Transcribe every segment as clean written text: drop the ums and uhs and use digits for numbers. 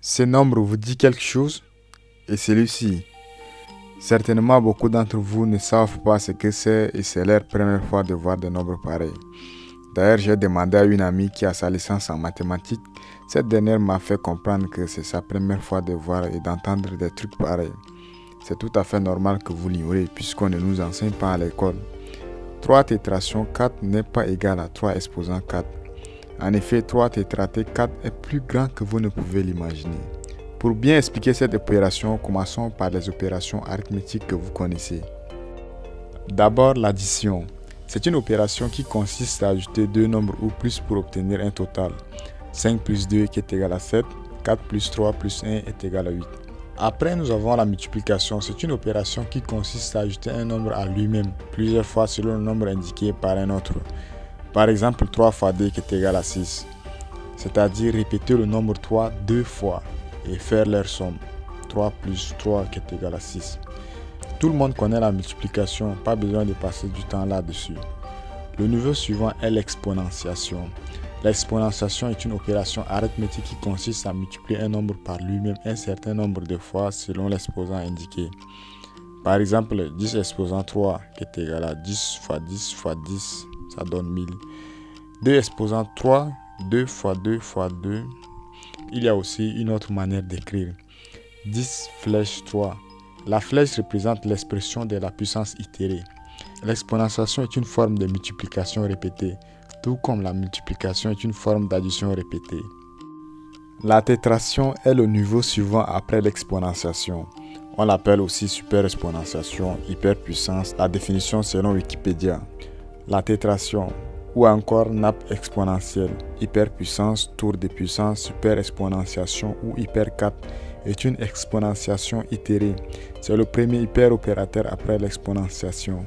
Ce nombre vous dit quelque chose? Et celui-ci? Certainement, beaucoup d'entre vous ne savent pas ce que c'est et c'est leur première fois de voir des nombres pareils. D'ailleurs, j'ai demandé à une amie qui a sa licence en mathématiques. Cette dernière m'a fait comprendre que c'est sa première fois de voir et d'entendre des trucs pareils. C'est tout à fait normal que vous l'ignorez puisqu'on ne nous enseigne pas à l'école. 3 tétration 4 n'est pas égal à 3 exposant 4. En effet, 3 tétraté 4 est plus grand que vous ne pouvez l'imaginer. Pour bien expliquer cette opération, commençons par les opérations arithmétiques que vous connaissez. D'abord, l'addition. C'est une opération qui consiste à ajouter deux nombres ou plus pour obtenir un total. 5 plus 2 qui est égal à 7, 4 plus 3 plus 1 est égal à 8. Après, nous avons la multiplication. C'est une opération qui consiste à ajouter un nombre à lui-même plusieurs fois selon le nombre indiqué par un autre. Par exemple, 3 fois 2 qui est égal à 6. C'est-à-dire répéter le nombre 3 deux fois et faire leur somme. 3 plus 3 qui est égal à 6. Tout le monde connaît la multiplication, pas besoin de passer du temps là-dessus. Le niveau suivant est l'exponentiation. L'exponentiation est une opération arithmétique qui consiste à multiplier un nombre par lui-même un certain nombre de fois selon l'exposant indiqué. Par exemple, 10 exposant 3 qui est égal à 10 fois 10 fois 10, ça donne 1000. 2 exposant 3, 2 fois 2 fois 2. Il y a aussi une autre manière d'écrire. 10 flèche 3. La flèche représente l'expression de la puissance itérée. L'exponentiation est une forme de multiplication répétée, tout comme la multiplication est une forme d'addition répétée. La tétration est le niveau suivant après l'exponentiation. On l'appelle aussi superexponentiation, hyperpuissance, la définition selon Wikipédia. La tétration, ou encore nappe exponentielle, hyperpuissance, tour de puissance, superexponentiation ou hyper 4 est une exponentiation itérée. C'est le premier hyperopérateur après l'exponentiation.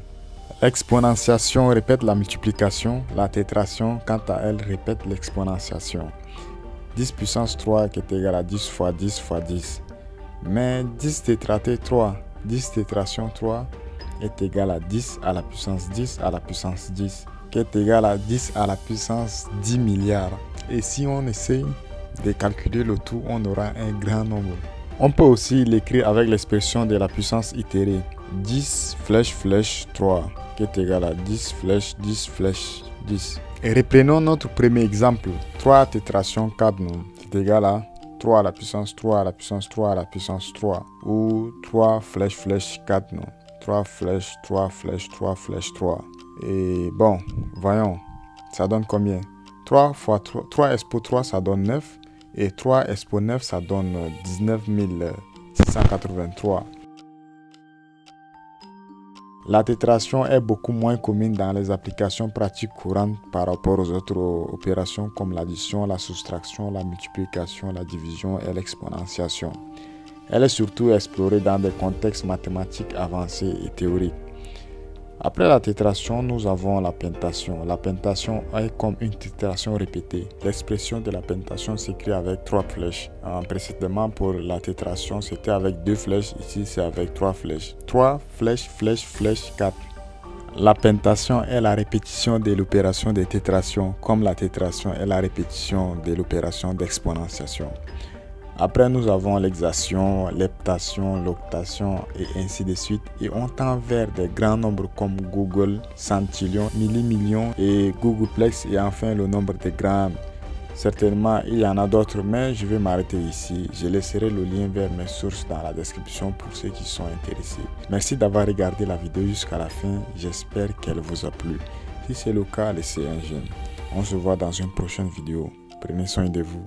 L'exponentiation répète la multiplication, la tétration, quant à elle, répète l'exponentiation. 10 puissance 3 qui est égal à 10 fois 10 fois 10. Mais 10 tétraté 3, 10 tétration 3 est égal à 10 à la puissance 10 à la puissance 10, qui est égal à 10 à la puissance 10 milliards. Et si on essaye de calculer le tout, on aura un grand nombre. On peut aussi l'écrire avec l'expression de la puissance itérée. 10 flèche flèche 3 qui est égal à 10 flèche 10 flèche 10. Et reprenons notre premier exemple. 3 tétration 4 qui est égal à 3 à la puissance 3 à la puissance 3 à la puissance 3. Ou 3 flèche flèche 4 3 flèche 3 flèche 3 flèche 3. Et bon, voyons, ça donne combien? 3 fois 3 expo 3 ça donne 9. Et 3 expo 9 ça donne 19 683. La tétration est beaucoup moins commune dans les applications pratiques courantes par rapport aux autres opérations comme l'addition, la soustraction, la multiplication, la division et l'exponentiation. Elle est surtout explorée dans des contextes mathématiques avancés et théoriques. Après la tétration, nous avons la pentation. La pentation est comme une tétration répétée. L'expression de la pentation s'écrit avec 3 flèches. Précédemment, pour la tétration, c'était avec 2 flèches. Ici, c'est avec 3 flèches. 3 flèches, flèche, flèche, 4. La pentation est la répétition de l'opération de tétration, comme la tétration est la répétition de l'opération d'exponentiation. Après, nous avons l'hexation, l'heptation, l'octation et ainsi de suite. Et on tend vers des grands nombres comme Google, centillion, millimillion et Googleplex et enfin le nombre de grammes. Certainement, il y en a d'autres, mais je vais m'arrêter ici. Je laisserai le lien vers mes sources dans la description pour ceux qui sont intéressés. Merci d'avoir regardé la vidéo jusqu'à la fin. J'espère qu'elle vous a plu. Si c'est le cas, laissez un j'aime. On se voit dans une prochaine vidéo. Prenez soin de vous.